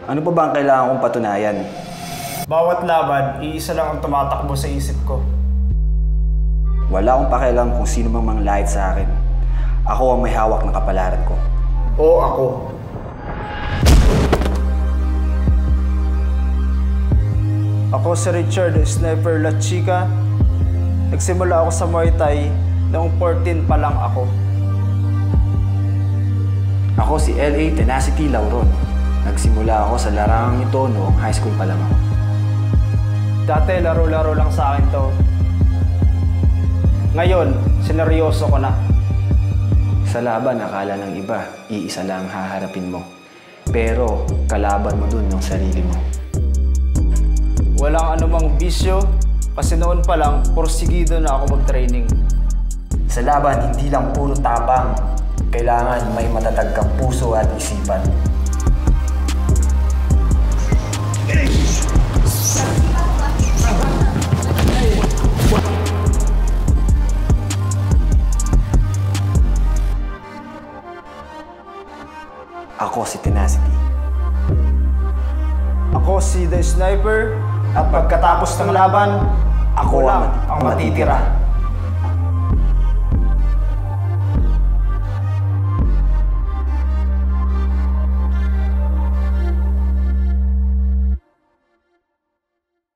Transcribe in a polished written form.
Ano pa ba ang kailangan kong patunayan? Bawat laban, iisa lang ang tumatakbo sa isip ko. Wala akong pakialam kung sino mang manglait sa akin. Ako ang may hawak ng kapalaran ko. O ako. Ako si Richard Sniper La Chica. Nagsimula ako sa Muay Thai noong 14 pa lang ako. Ako si L.A. Tenacity Lauron. Nagsimula ako sa larangang ito noong high school pa lang ako. Dati laro-laro lang sa akin to. Ngayon, sineryoso ko na. Sa laban, akala ng iba, iisa lang haharapin mo. Pero kalaban mo dun yung sarili mo. Walang anumang bisyo kasi noon pa lang, porsigido na ako mag-training. Sa laban, hindi lang puro tapang. Kailangan may matatag kang puso at isipan. Ako si Tenacity. Ako si The Sniper at pagkatapos ng laban, ako lang ang matitira.